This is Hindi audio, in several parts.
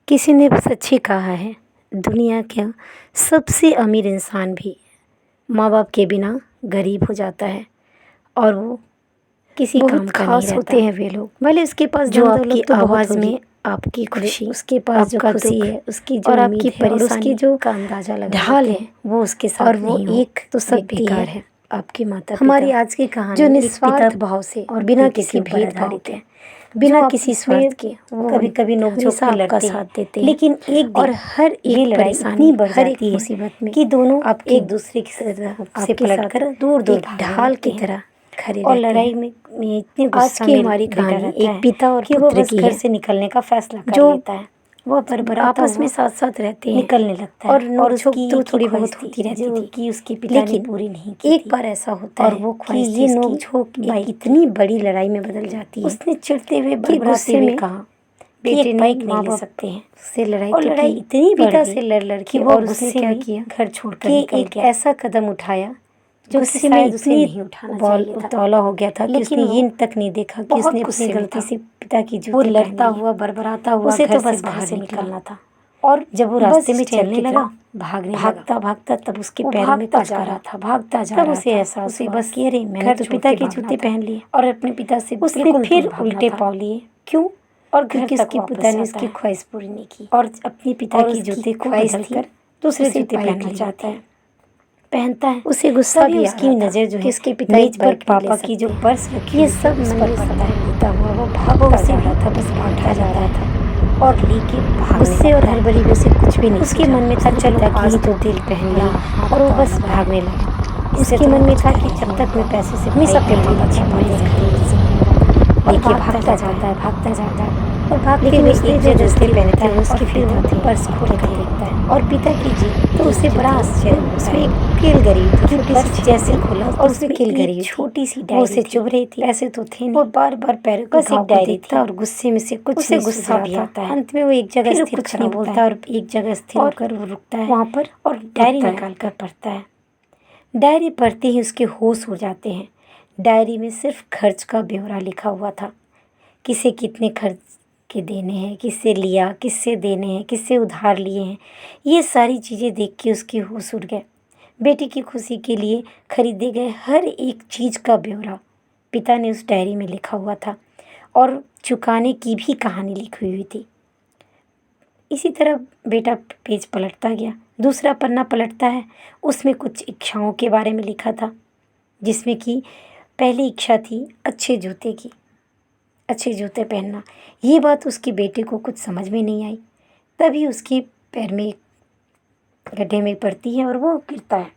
किसी ने सच ही कहा है, दुनिया का सबसे अमीर इंसान भी माँ बाप के बिना गरीब हो जाता है। और वो किसी काम बहुत का नहीं खास रहता। होते हैं वे लोग, भले उसके पास जो धन आपकी दौलत तो बहुत आवाज़ होगी, में आपकी खुशी, उसके पास जो आपका खुशी दुख है, उसकी जो और उम्मीद आपकी है और उसकी परेशानी जो का अंदाज़ा लगा ढाल लेते है, हैं। वो उसके साथ और वो नहीं हो एक तो सब व्यक्ति बेकार है, है। आपके माता हमारी पिता, आज की जो कहानी एक निस्वार्थ पिता भाव से और बिना बेटे किसी के ऊपर भेदभाव आधारित के, है, बिना जो किसी आपस में स्वार्थ के, वो कभी कभी नोकझोंक हमेशा में आपका लड़ते साथ हैं, देते हैं। लेकिन एक और दिन हर ये एक लड़ाई परेशानी, इतनी बढ़ हर एक जाती है मुसीबत में कि दोनों आपके एक दूसरे की से आपके पलटकर दूर दूर एक भागने ढाल लगते की हैं तरह खड़े और रहते लड़ाई हैं। में इतने आज गुस्सा की में हमारी बेटा कहानी रहता एक है पिता और कि वो पुत्र बस की घर है, से निकलने का फैसला कर जो लेता है। वो बड़बड़ाता आपस में हुआ साथ साथ रहते हैं निकलने लगता और है और नोक-झोंक उसकी तो एक ही थोड़ी बहुत ख्वाहिश होती थी रहती जो थी। कि उसके पिता ने लेकिन पूरी नहीं की एक थी। बार ऐसा होता और है वो कि ख्वाहिश थी ये इसकी नोक-झोंक एक इतनी बड़ी लड़ाई में बदल जाती है उसने चिढ़ते हुए कि बड़बड़ाते गुस्से हुए में कहा कि बेटे एक ने बाइक नहीं माँ ले बाप सकते हैं से लड़ाई और तो लड़ाई की इतनी बढ़ पिता गई से लड़ कि के, वो और गुस्से उसने क्या में किया घर छोड़कर कि निकल एक गया, ऐसा कदम उठाया जो कि गुस्से में शायद उसे इतनी नहीं उठाना चाहिए था। उतावला हो गया था कि लेकिन उसने वो ये तक नहीं देखा कि बहुत उसने अपनी गुस्से में गलती था। से पिता की वो जूते पहन लड़ता लिए। हुआ बड़बड़ाता हुआ उसे घर तो से बस घर बाहर से निकला निकलना था और जब वो बस रास्ते में स्टैंड चलने की लगा, तरफ भागने लगा। भागता भागता तब उसके वो पैरों में भागता कुछ जा पड़ा। रहा था, भागता जा तब रहा उसे था। एहसास उसे हुआ बस कि अरे मैंने घर तो छोड़ पिता के के भागना जूते था पहन लिए और अपने पिता से उसने बिल्कुल फिर दूर भागना उल्टे था। पाँव लिए क्यों? और घर क्योंकि तक उसके वापस पिता ने जाता उसकी है ख्वाहिश पूरी नहीं की और अपने पिता और के उसकी जूते को ख्वाहिश थी बदलकर दूसरे उसे जूते बाइक पहनना लेने चाहता की। है, पहनता है। उसे गुस्सा तभी भी आ उसकी रहा था नज़र जो कि है उसके पिता मेज एक पर बाइक नहीं ले पापा की जो सकते। पर्स रखी ये हुई है सब उस मन पर में पड़ता समय है। लेता हुआ वो वो भागता उसे जा भी रहा था, बस उठा भागता जा लेता रहा है था और लेके भागने गुस्से और लगता है। हड़बड़ी में उसे कुछ भी नहीं उसके सूझा। मन में था उसने चलो पिता की आज ही तो जूते पहन बड़ा लिए और वो हफ्ता बस लगा है, भागने लगा। इससे उसके तो मन मैं में कुछ था कर कि ही जब तक लूँगा। मैं पैसे से हमेशा पढ़ाई पेट नहीं में बच्चा पढ़ने पाले सकूंगा रहेंगे जिंदगी भर। और लेके भागता जाता है, भागता जाता है और भागते लेकिन हुए उसने एक जो जगह जूते स्थिर पहने होता थे है वो और उसके फिर वो पिता थे पर्स खोल कर के थे देखता है और पिता की तो की उसे जो बड़ा थी आश्चर्य वो होता उसमें है। एक कील गरी हुई थी। कि छोटी पर्स सी जैसे चीज़ खोला और तो उसमें उसमें कील गरी एक हुई थी। छोटी सी वो डायरी उसे थी। चुभ रही थी। पैसे तो थे वो नहीं, बार बार पैरों के बस घाव एक को डायरी देखता थी और गुस्से में से कुछ उसे नहीं सूझ गुस्सा रहा भी था। आता है। अंत में वो एक जगह फिर स्थिर कुछ खड़ा नहीं होता बोलता है और एक जगह स्थिर और होकर वो रुकता है वहाँ पर और डायरी रुकता है। निकाल कर पढ़ता है। डायरी पढ़ते ही उसके होश उड़ जाते हैं। डायरी में सिर्फ खर्च का ब्यौरा लिखा हुआ था, किसे कितने खर्च के देने हैं, किससे लिया, किससे देने हैं, किससे उधार लिए हैं। ये सारी चीज़ें देख के उसके होश उड़ गए। बेटी की खुशी के लिए खरीदे गए हर एक चीज़ का ब्यौरा पिता ने उस डायरी में लिखा हुआ था और चुकाने की भी कहानी लिखी हुई थी। इसी तरह बेटा पेज पलटता गया, दूसरा पन्ना पलटता है, उसमें कुछ इच्छाओं के बारे में लिखा था, जिसमें कि पहली इच्छा थी अच्छे जूते की, अच्छे जूते पहनना। ये बात उसके बेटे को कुछ समझ में नहीं आई। तभी उसके पैर में एक गड्ढे में पड़ती है और वो गिरता है।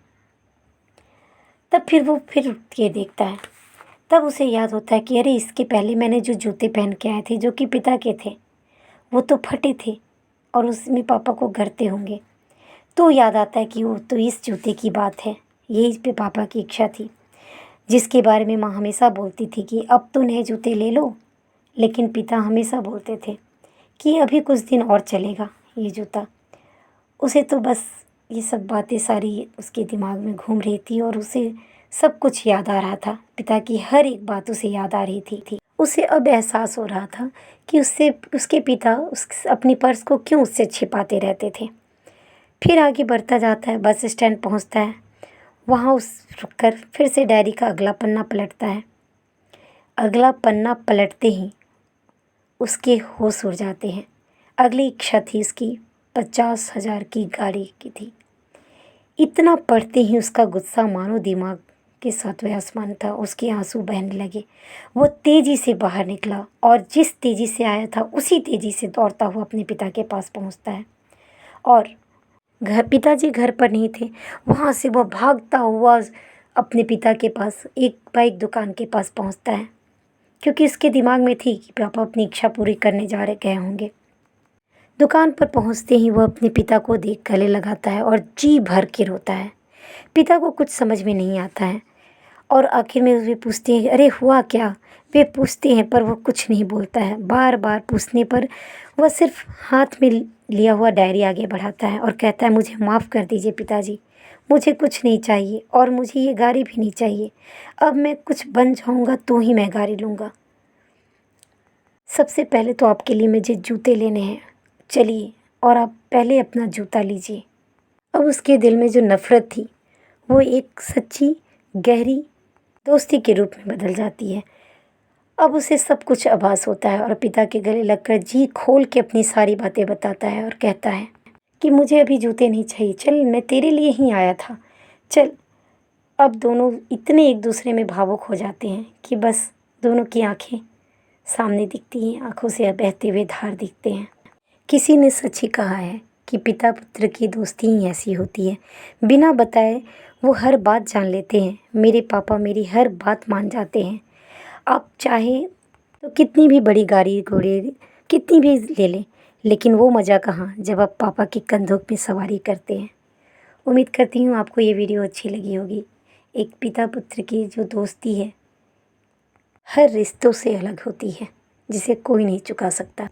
तब फिर उठ के देखता है। तब उसे याद होता है कि अरे इसके पहले मैंने जो जूते पहन के आए थे जो कि पिता के थे वो तो फटे थे और उसमें पापा को गरते होंगे। तो याद आता है कि वो तो इस जूते की बात है, यही पे पापा की इच्छा थी जिसके बारे में माँ हमेशा बोलती थी कि अब तो नए जूते ले लो। लेकिन पिता हमेशा बोलते थे कि अभी कुछ दिन और चलेगा ये जूता। उसे तो बस ये सब बातें सारी उसके दिमाग में घूम रही थी और उसे सब कुछ याद आ रहा था। पिता की हर एक बात उसे याद आ रही थी। उसे अब एहसास हो रहा था कि उसके पिता अपनी पर्स को क्यों उससे छिपाते रहते थे। फिर आगे बढ़ता जाता है, बस स्टैंड पहुंचता है। वहाँ रुक कर फिर से डायरी का अगला पन्ना पलटता है। अगला पन्ना पलटते ही उसके होश उड़ जाते हैं। अगली इच्छा थी उसकी 50,000 की गाड़ी की थी। इतना पढ़ते ही उसका गुस्सा मानो दिमाग के सातवें आसमान था। उसके आंसू बहने लगे। वो तेज़ी से बाहर निकला और जिस तेज़ी से आया था उसी तेज़ी से दौड़ता हुआ अपने पिता के पास पहुंचता है और पिताजी घर पर नहीं थे। वहाँ से वो भागता हुआ अपने पिता के पास एक बाइक दुकान के पास पहुंचता है, क्योंकि उसके दिमाग में थी कि पापा अपनी इच्छा पूरी करने गए होंगे। दुकान पर पहुंचते ही वह अपने पिता को देख गले लगाता है और जी भर के रोता है। पिता को कुछ समझ में नहीं आता है और आखिर में वे पूछते हैं अरे हुआ क्या। वे पूछते हैं पर वो कुछ नहीं बोलता है। बार बार पूछने पर वह सिर्फ हाथ में लिया हुआ डायरी आगे बढ़ाता है और कहता है मुझे माफ़ कर दीजिए पिताजी, मुझे कुछ नहीं चाहिए और मुझे ये गाड़ी भी नहीं चाहिए। अब मैं कुछ बन जाऊँगा तो ही मैं गाड़ी लूँगा। सबसे पहले तो आपके लिए मुझे जूते लेने हैं, चलिए और आप पहले अपना जूता लीजिए। अब उसके दिल में जो नफ़रत थी वो एक सच्ची गहरी दोस्ती के रूप में बदल जाती है। अब उसे सब कुछ आभास होता है और पिता के गले लगकर जी खोल के अपनी सारी बातें बताता है और कहता है कि मुझे अभी जूते नहीं चाहिए, चल मैं तेरे लिए ही आया था, चल। अब दोनों इतने एक दूसरे में भावुक हो जाते हैं कि बस दोनों की आंखें सामने दिखती हैं, आंखों से बहते हुए धार दिखते हैं। किसी ने सच ही कहा है कि पिता पुत्र की दोस्ती ही ऐसी होती है, बिना बताए वो हर बात जान लेते हैं। मेरे पापा मेरी हर बात मान जाते हैं। आप चाहे तो कितनी भी बड़ी गाड़ी घोड़े कितनी भी ले लें, लेकिन वो मज़ा कहाँ जब आप पापा के कंधों पे सवारी करते हैं। उम्मीद करती हूँ आपको ये वीडियो अच्छी लगी होगी। एक पिता पुत्र की जो दोस्ती है हर रिश्तों से अलग होती है, जिसे कोई नहीं चुका सकता।